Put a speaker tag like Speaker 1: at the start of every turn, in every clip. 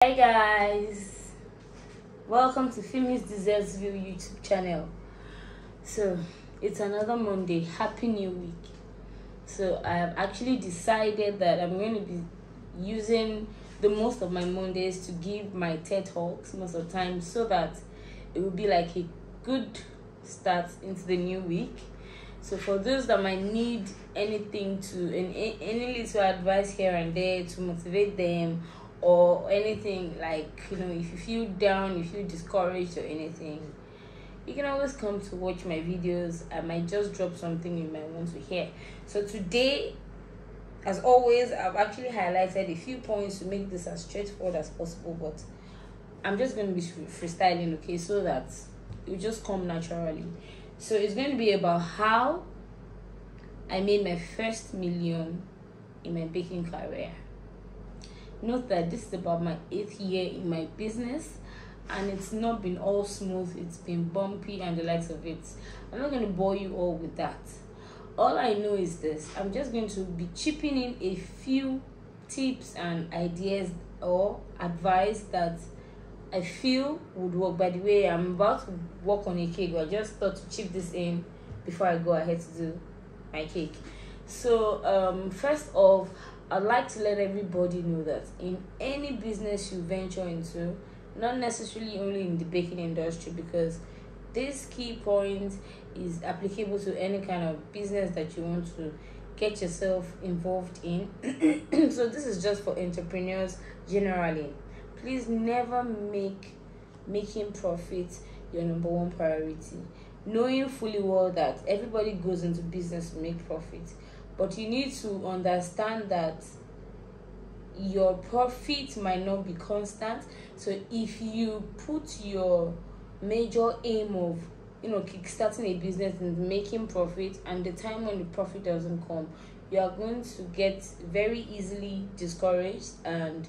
Speaker 1: Hi guys, welcome to Females Deserves View YouTube channel. So it's another Monday. Happy new week. So I have actually decided that I'm going to be using the most of my Mondays to give my TED Talks most of the time, so that it will be like a good start into the new week. So for those that might need anything to any little advice here and there to motivate them, or anything, like, if you feel down, you feel discouraged or anything, you can always come to watch my videos. I might just drop something you might want to hear. So today, as always, I've actually highlighted a few points to make this as straightforward as possible, but I'm just going to be freestyling, okay, so that it will just come naturally. So it's going to be about how I made my first million in my baking career. Note that this is about my 8th year in my business, and it's not been all smooth. It's been bumpy and the likes of it. I'm not going to bore you all with that. All I know is this: I'm just going to be chipping in a few tips and ideas or advice that I feel would work. By the way, I'm about to work on a cake, but I just thought to chip this in before I go ahead to do my cake. So first off, I'd like to let everybody know that in any business you venture into, not necessarily only in the baking industry, because this key point is applicable to any kind of business that you want to get yourself involved in. So this is just for entrepreneurs generally. Please never make making profit your number one priority, knowing fully well that everybody goes into business to make profit. But you need to understand that your profit might not be constant. So if you put your major aim of kickstarting a business and making profit, and the time when the profit doesn't come, you are going to get very easily discouraged and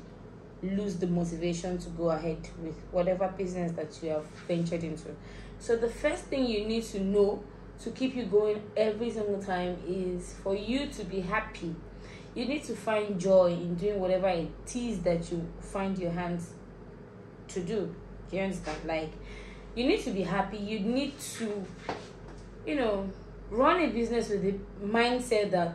Speaker 1: lose the motivation to go ahead with whatever business that you have ventured into. So the first thing you need to know to keep you going every single time is for you to be happy. You need to find joy in doing whatever it is that you find your hands to do. Do you understand? Like, you need to be happy. You need to, run a business with the mindset that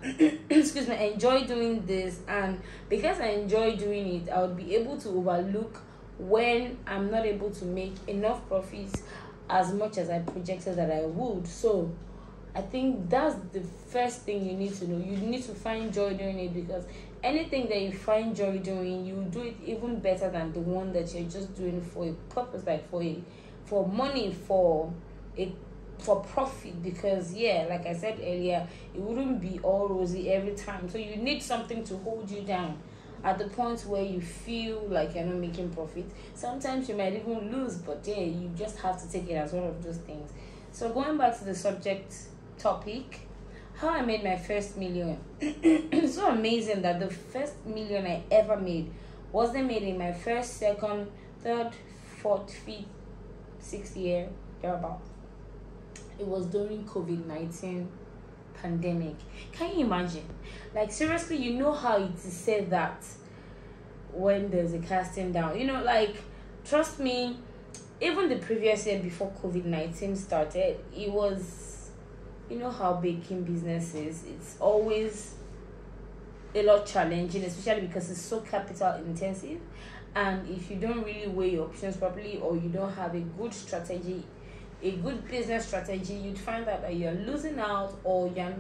Speaker 1: excuse me, enjoy doing this, and because I enjoy doing it, I would be able to overlook when I'm not able to make enough profits as much as I projected that I would. So I think that's the first thing you need to know. You need to find joy doing it, because anything that you find joy doing, you do it even better than the one that you're just doing for a purpose, like for money, for profit. Because like I said earlier, it wouldn't be all rosy every time. So you need something to hold you down at the point where you feel like you're not making profit. Sometimes you might even lose, but you just have to take it as one of those things. So going back to the topic, how I made my first million. It's so amazing that the first million I ever made wasn't made in my first, second, third, fourth, fifth, 6th year, thereabout. It was during COVID-19 pandemic. Can you imagine? Like, seriously, you know how it is said that when there's a casting down, like, trust me, even the previous year before COVID-19 started, it was, how baking business is, it's always a lot challenging, especially because it's so capital intensive. And if you don't really weigh your options properly, or you don't have a good strategy, a good business strategy, you'd find out that you're losing out, or you're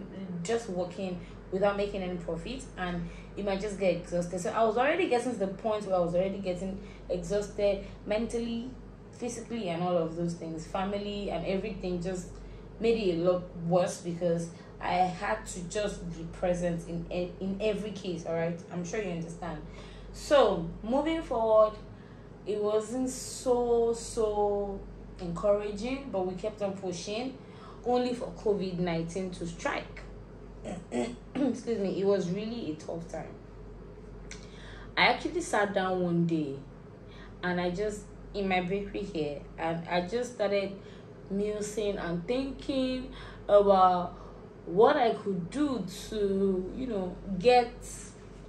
Speaker 1: just working without making any profit, and you might just get exhausted. So I was already getting to the point where I was already getting exhausted mentally, physically, and all of those things. Family and everything just made it a lot worse, because I had to just be present in every case. All right, I'm sure you understand. So moving forward, it wasn't so encouraging, but we kept on pushing, only for COVID-19 to strike. Excuse me. It was really a tough time. I actually sat down one day, and I just, in my bakery here, and I just started musing and thinking about what I could do to get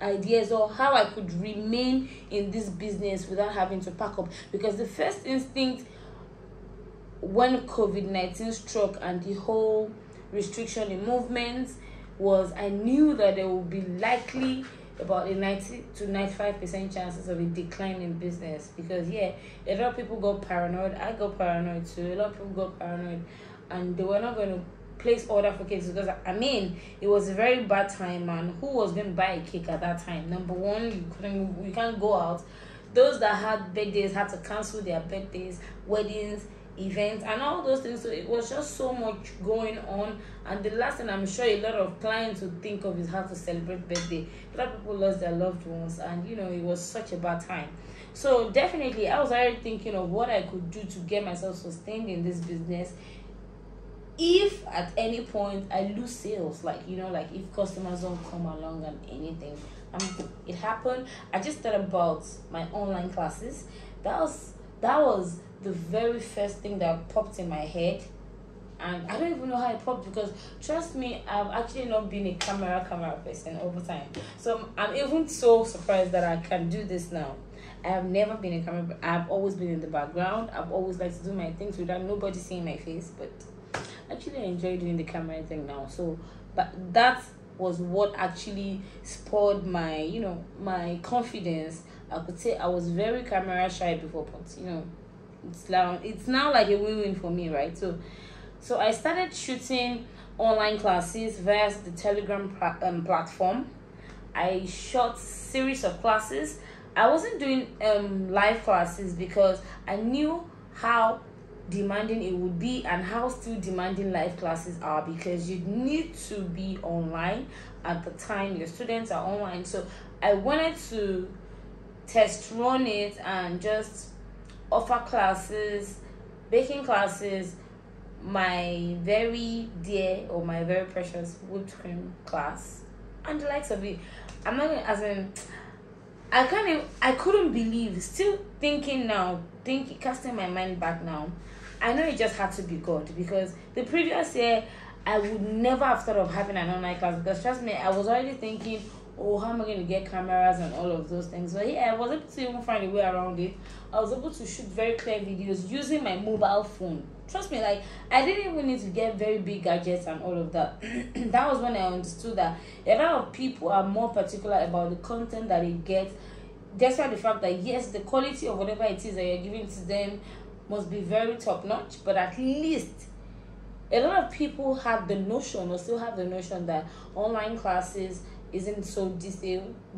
Speaker 1: ideas or how I could remain in this business without having to pack up. Because the first instinct when COVID-19 struck and the whole restriction in movements was, I knew that there would be likely about a 90 to 95% chances of a decline in business. Because a lot of people got paranoid. I got paranoid too. A lot of people got paranoid, and they were not going to place order for cakes because it was a very bad time, and who was going to buy a cake at that time? Number one, you can't go out. Those that had birthdays had to cancel their birthdays, weddings, events, and all those things. So it was just so much going on, and the last thing I'm sure a lot of clients would think of is how to celebrate birthday. A lot of people lost their loved ones, and it was such a bad time. So definitely I was already thinking of what I could do to get myself sustained in this business if at any point I lose sales, like if customers don't come along and anything. It happened. I just thought about my online classes. That was the very first thing that popped in my head, and I don't even know how it popped, because trust me, I've actually not been a camera person over time. So I'm even so surprised that I can do this now. I have never been a camera. I've always been in the background. I've always liked to do my things without nobody seeing my face, but actually I enjoy doing the camera thing now. So but that was what actually spurred my my confidence. I could say I was very camera shy before, but it's now like a win-win for me, right? So I started shooting online classes via the Telegram platform. I shot series of classes. I wasn't doing live classes because I knew how demanding it would be and how still demanding live classes are, because you need to be online at the time your students are online. So I wanted to test run it and just offer classes, baking classes, my very dear or my very precious whipped cream class, and the likes of it. I'm not gonna, I couldn't believe, still thinking now, casting my mind back now, I know it just had to be God, because the previous year I would never have thought of having an online class, because trust me, I was already thinking, oh, how am I going to get cameras and all of those things. But I was able to even find a way around it. I was able to shoot very clear videos using my mobile phone. Trust me, like, I didn't even need to get very big gadgets and all of that. That was when I understood that a lot of people are more particular about the content that they get, despite the fact that yes, the quality of whatever it is that you're giving to them must be very top notch, but at least a lot of people have the notion, or still have the notion, that online classes isn't so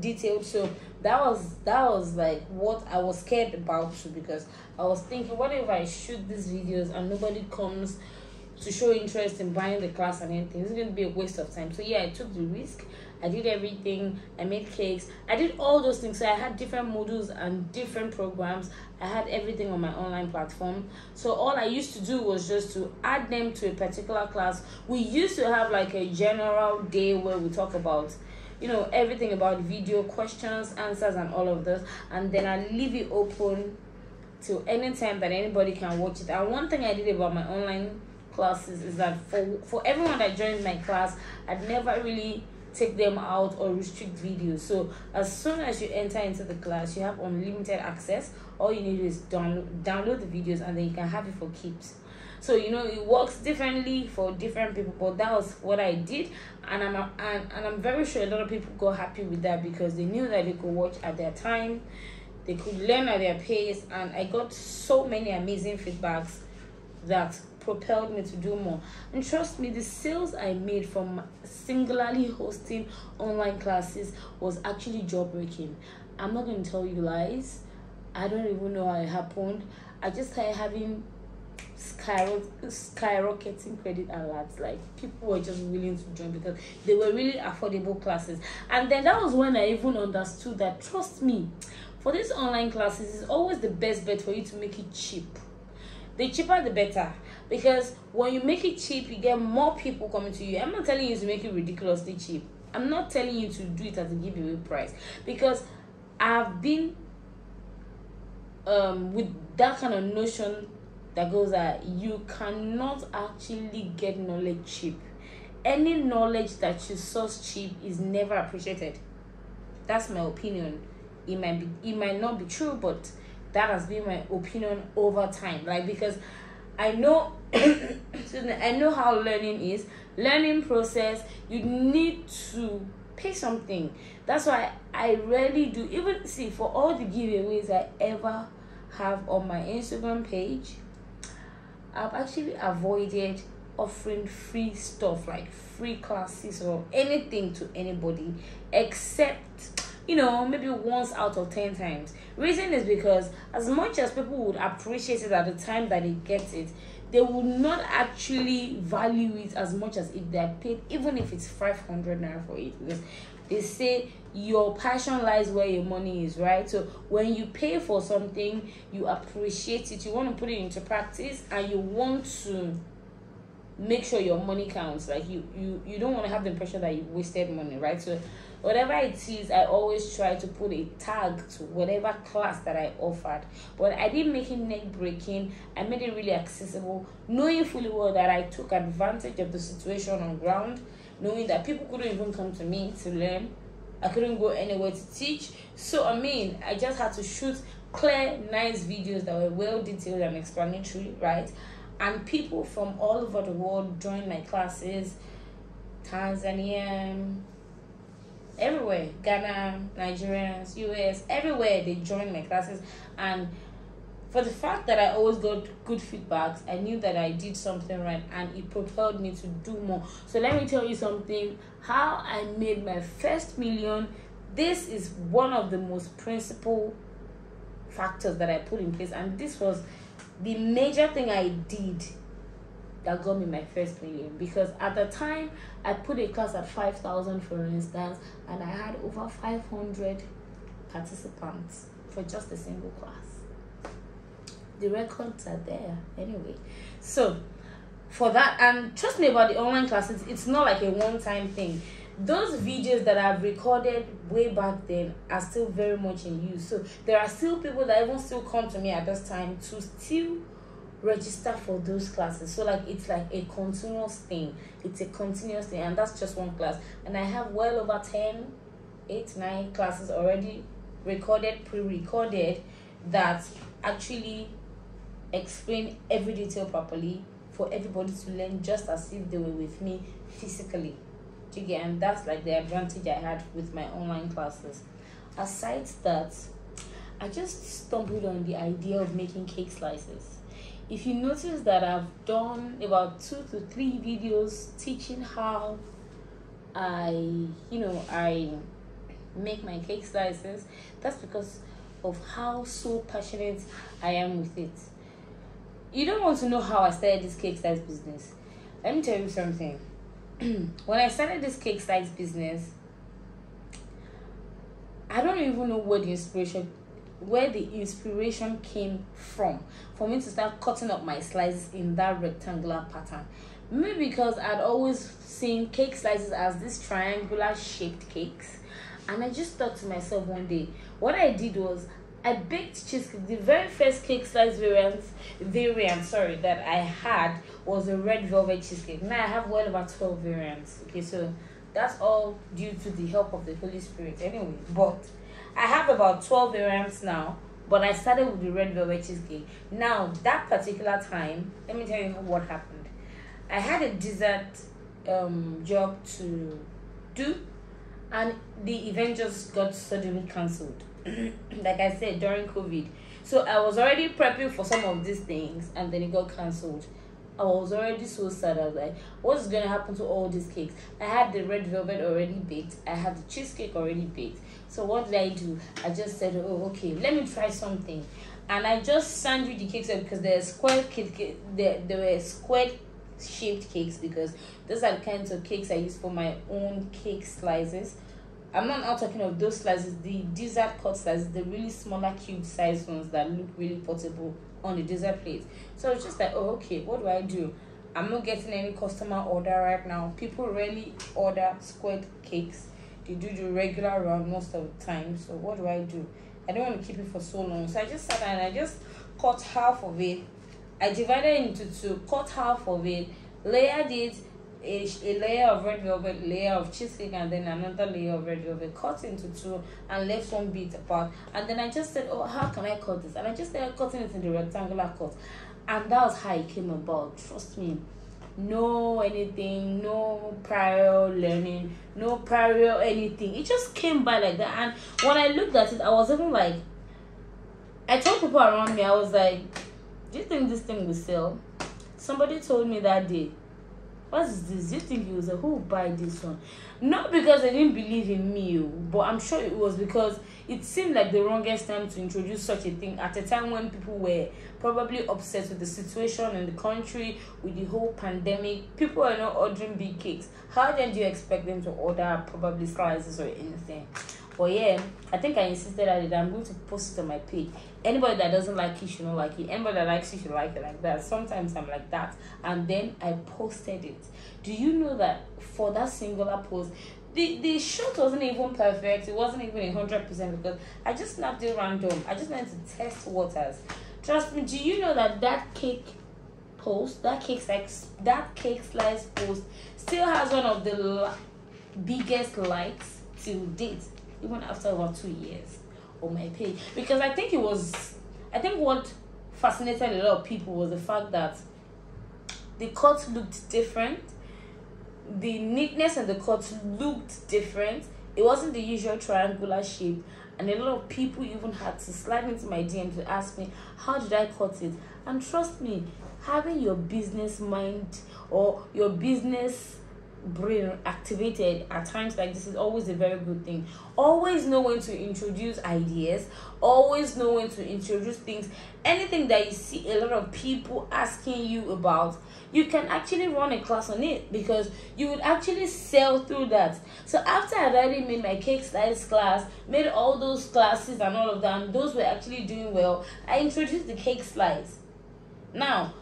Speaker 1: detailed. So that was like what I was scared about too, because I was thinking, what if I shoot these videos and nobody comes to show interest in buying the class and anything? It's going to be a waste of time. So I took the risk. I did everything. I made cakes. I did all those things. So I had different modules and different programs. I had everything on my online platform. So all I used to do was just to add them to a particular class. We used to have like a general day where we talk about everything about video, questions, answers, and all of this, and then I leave it open till any time that anybody can watch it. And one thing I did about my online classes is that for everyone that joins my class, I'd never really take them out or restrict videos. So as soon as you enter into the class, you have unlimited access. All you need is download the videos, and then you can have it for keeps. So it works differently for different people, but that was what I did, and I'm very sure a lot of people got happy with that, because they knew that they could watch at their time, they could learn at their pace, and I got so many amazing feedbacks that propelled me to do more. And trust me, the sales I made from singularly hosting online classes was actually jaw-breaking. I'm not going to tell you lies. I don't even know how it happened. I just started having skyrocketing credit alerts. Like, people were just willing to join because they were really affordable classes. And then that was when I even understood that, trust me, for these online classes, it's always the best bet for you to make it cheap. The cheaper the better, because when you make it cheap, you get more people coming to you. I'm not telling you to make it ridiculously cheap. I'm not telling you to do it at a giveaway price, because I've been with that kind of notion that goes that you cannot actually get knowledge cheap. Any knowledge that you source cheap is never appreciated. That's my opinion. It might not be true, but that has been my opinion over time. Like, because I know excuse me, I know how learning process. You need to pay something. That's why I rarely do, even see, for all the giveaways I ever have on my Instagram page, I've actually avoided offering free stuff, like free classes or anything to anybody, except, maybe once out of 10 times. Reason is because as much as people would appreciate it at the time that they get it, they will not actually value it as much as if they are paid, even if it's 500 naira for it. Because they say your passion lies where your money is, right? So when you pay for something, you appreciate it, you want to put it into practice, and you want to make sure your money counts. Like, you don't want to have the impression that you wasted money, right? So whatever it is, I always try to put a tag to whatever class that I offered. But I didn't make it neck breaking. I made it really accessible, knowing fully well that I took advantage of the situation on ground, knowing that people couldn't even come to me to learn. I couldn't go anywhere to teach. So I just had to shoot clear, nice videos that were well detailed and explanatory, right? And people from all over the world joined my classes. Tanzania, everywhere, Ghana, Nigerians, US, everywhere, they joined my classes. And for the fact that I always got good feedbacks, I knew that I did something right, and it propelled me to do more. So let me tell you something, how I made my first million. This is one of the most principal factors that I put in place, and this was the major thing I did that got me my first million. Because at the time, I put a class at 5,000, for instance, and I had over 500 participants for just a single class. The records are there anyway. So for that, and trust me about the online classes, it's not like a one-time thing. Those videos that I've recorded way back then are still very much in use. So there are still people that even still come to me at this time to still register for those classes. So like, it's like a continuous thing. It's a continuous thing, and that's just one class. And I have well over 9 classes already recorded, pre-recorded, that actually explain every detail properly for everybody to learn, just as if they were with me physically. And that's like the advantage I had with my online classes. Aside that, I just stumbled on the idea of making cake slices. If you notice that I've done about 2 to 3 videos teaching how I make my cake slices, that's because of how so passionate I am with it. You don't want to know how I started this cake slice business. Let me tell you something. When I started this cake slice business, I don't even know where the inspiration came from for me to start cutting up my slices in that rectangular pattern. Maybe because I'd always seen cake slices as these triangular shaped cakes, and I just thought to myself one day, what I did was I baked cheesecake. The very first cake slice variant that I had was a red velvet cheesecake. Now I have well over 12 variants. Okay, so that's all due to the help of the Holy Spirit anyway. But I have about 12 variants now, but I started with the red velvet cheesecake. Now, that particular time, let me tell you what happened. I had a dessert job to do, and the event just got suddenly cancelled. Like I said, during COVID. So I was already prepping for some of these things, and then it got cancelled. I was already so sad. I was like, what is going to happen to all these cakes? I had the red velvet already baked. I had the cheesecake already baked. So what did I do? I just said, oh, okay, let me try something. And I just sandwiched the cakes up, because they're square cake, they were square shaped cakes, because those are the kinds of cakes I use for my own cake slices. I'm not talking of those slices, the dessert cut slices, the really smaller cube size ones that look really portable on the dessert plate. So it's just like, oh, okay, what do? I'm not getting any customer order right now. People rarely order squared cakes. They do the regular round most of the time. So what do? I don't want to keep it for so long. So I just sat down and I just cut half of it. I divided it into 2, cut half of it, layered it, a layer of red velvet, layer of cheesecake, and then another layer of red velvet, cut into two and left one bit apart. And then I just said, oh, how can I cut this? And I just started cutting it in the rectangular cut, and that was how it came about. Trust me, no anything, no prior learning, no prior anything. It just came by like that. And when I looked at it, I was even like, I told people around me, I was like, do you think this thing will sell? Somebody told me that day, what is this? Do you think it was who will buy this one? Not because they didn't believe in me, but I'm sure it was because it seemed like the wrongest time to introduce such a thing at a time when people were probably upset with the situation in the country, with the whole pandemic. People are not ordering big cakes. How then do you expect them to order probably slices or anything? But yeah, I think I insisted on it. I'm going to post it on my page. Anybody that doesn't like it should not like it. Anybody that likes it should like it like that. Sometimes I'm like that. And then I posted it. Do you know that for that singular post, the shot wasn't even perfect. It wasn't even 100% because I just snapped it random. I just wanted to test waters. Trust me, do you know that cake post, that cake slice post still has one of the biggest likes till date, even after about 2 years on my page? Because I think what fascinated a lot of people was the fact that the cut looked different. The neatness of the cut looked different. It wasn't the usual triangular shape, and a lot of people even had to slide into my DM to ask me, how did I cut it? And trust me, having your business mind or your business brain activated at times like this is always a very good thing. Always know when to introduce ideas, always know when to introduce things. Anything that you see a lot of people asking you about, you can actually run a class on it, because you would actually sell through that. So after I already made my cake slice class, made all those classes and all of them, those were actually doing well, I introduced the cake slice. Now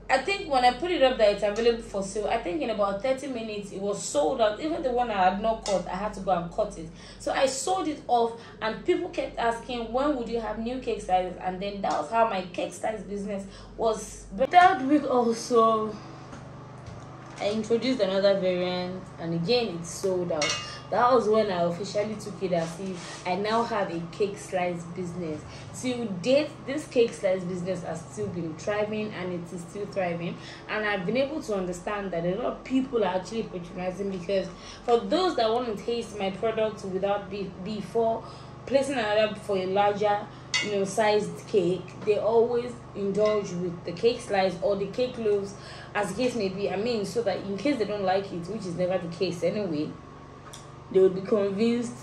Speaker 1: I think when I put it up that it's available for sale, I think in about 30 minutes it was sold out. Even the one I had not cut, I had to go and cut it. So I sold it off, and people kept asking, when would you have new cake slices? And then that was how my cake slice business was. But that week also, I introduced another variant, and again it sold out. That was when I officially took it as if I now have a cake slice business. Till date, this cake slice business has still been thriving, and it is still thriving. And I've been able to understand that a lot of people are actually patronizing, because for those that want to taste my product without before placing an order for a larger, sized cake, they always indulge with the cake slice or the cake loaves, as the case may be. I mean, so that in case they don't like it, which is never the case anyway, they would be convinced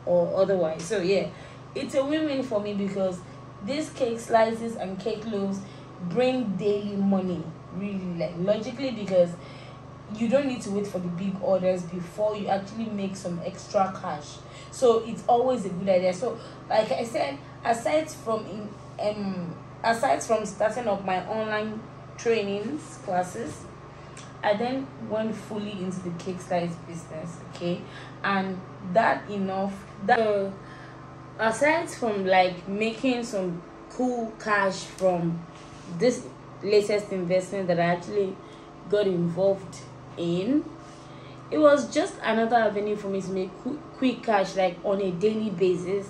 Speaker 1: or otherwise. So yeah, it's a win-win for me, because these cake slices and cake loaves bring daily money, really, like logically, because you don't need to wait for the big orders before you actually make some extra cash. So it's always a good idea. So like I said, aside from starting up my online trainings classes, I then went fully into the cake slice business, okay? And aside from like making some cool cash from this latest investment that I actually got involved in, it was just another avenue for me to make quick cash, like on a daily basis.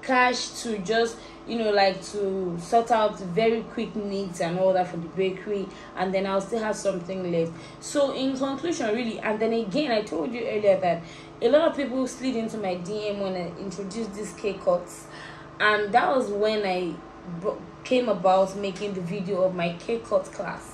Speaker 1: Cash to just like to sort out very quick needs and all that for the bakery, and then I'll still have something left. So in conclusion, really, and then again, I told you earlier that a lot of people slid into my DM when I introduced these cake cuts, and that was when I came about making the video of my cake cut class.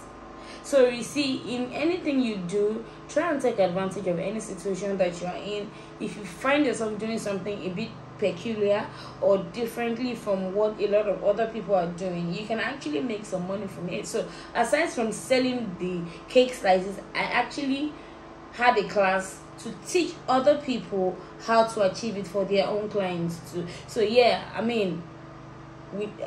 Speaker 1: So you see, in anything you do, try and take advantage of any situation that you are in. If you find yourself doing something a bit peculiar or differently from what a lot of other people are doing, you can actually make some money from it. So aside from selling the cake slices, I actually had a class to teach other people how to achieve it for their own clients too. So yeah, I mean,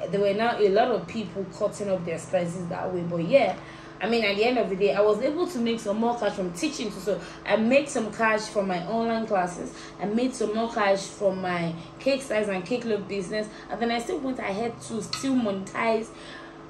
Speaker 1: there were now a lot of people cutting up their slices that way. But yeah, I mean, at the end of the day, I was able to make some more cash from teaching too. So I made some cash from my online classes. I made some more cash from my cake slice and cake loaf business. And then I still went ahead to still monetize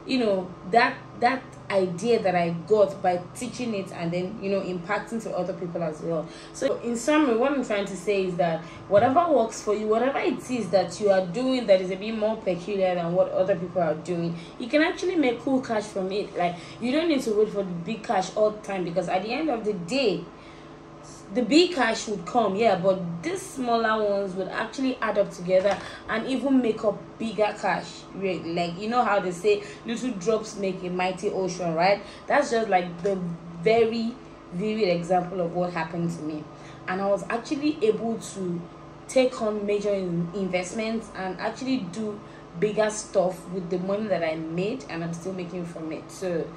Speaker 1: that idea that I got by teaching it and then impacting to other people as well. So in summary, what I'm trying to say is that whatever works for you, whatever it is that you are doing that is a bit more peculiar than what other people are doing, you can actually make cool cash from it. Like, you don't need to wait for the big cash all the time, because at the end of the day, the big cash would come, yeah, but these smaller ones would actually add up together and even make up bigger cash. Like, you know how they say little drops make a mighty ocean, right? That's just like the very vivid example of what happened to me. And I was actually able to take on major investments and actually do bigger stuff with the money that I made, and I'm still making from it. So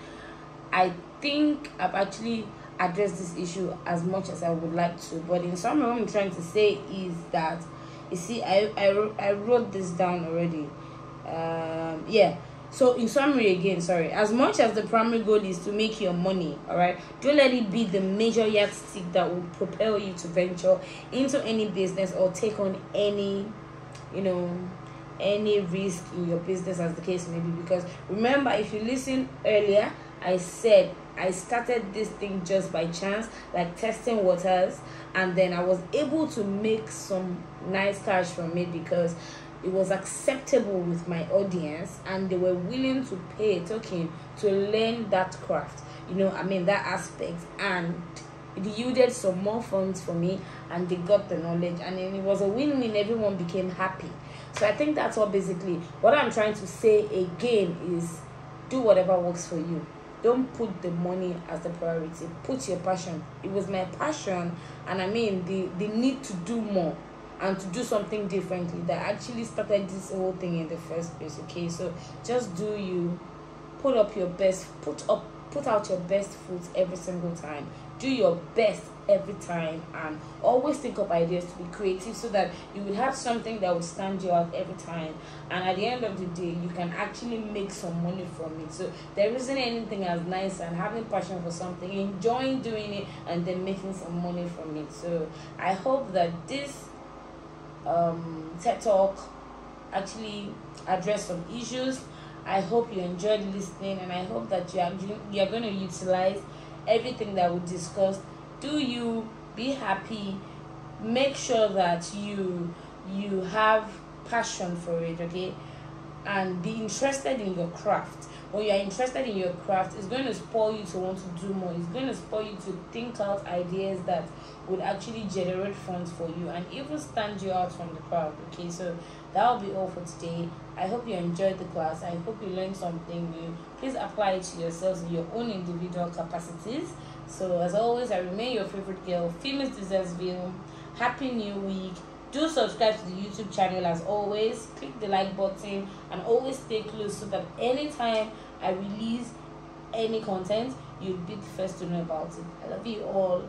Speaker 1: I think I've actually address this issue as much as I would like to. But in summary, what I'm trying to say is that, you see, I wrote this down already. Yeah. So in summary again, sorry, as much as the primary goal is to make your money, all right, don't let it be the major yardstick that will propel you to venture into any business or take on any risk in your business, as the case may be. Because remember, if you listen earlier, I said I started this thing just by chance, like testing waters, and then I was able to make some nice cash from it because it was acceptable with my audience and they were willing to pay a token to learn that craft, that aspect, and it yielded some more funds for me and they got the knowledge, and then it was a win-win. Everyone became happy. So I think that's what I'm trying to say again is, do whatever works for you. Don't put the money as the priority. Put your passion. It was my passion, and the need to do more and to do something differently that actually started this whole thing in the first place. Okay, so just do you. Put out your best foot every single time. Do your best every time, and always think of ideas to be creative so that you will have something that will stand you out every time, and at the end of the day you can actually make some money from it. So there isn't anything as nice and having passion for something, enjoying doing it, and then making some money from it. So I hope that this TED Talk actually addressed some issues. I hope you enjoyed listening, and I hope that you're going to utilize everything that we discussed. Do you be happy? Make sure that you have passion for it, okay? And be interested in your craft. When you are interested in your craft, it's going to spur you to want to do more. It's going to spur you to think out ideas that would actually generate funds for you and even stand you out from the crowd. Okay, so that will be all for today. I hope you enjoyed the class. I hope you learned something new. Please apply it to yourselves in your own individual capacities. So as always, I remain your favorite girl, Famous Desersville. Happy New Week. Do subscribe to the YouTube channel as always. Click the like button and always stay close so that anytime I release any content, you'll be the first to know about it. I love you all.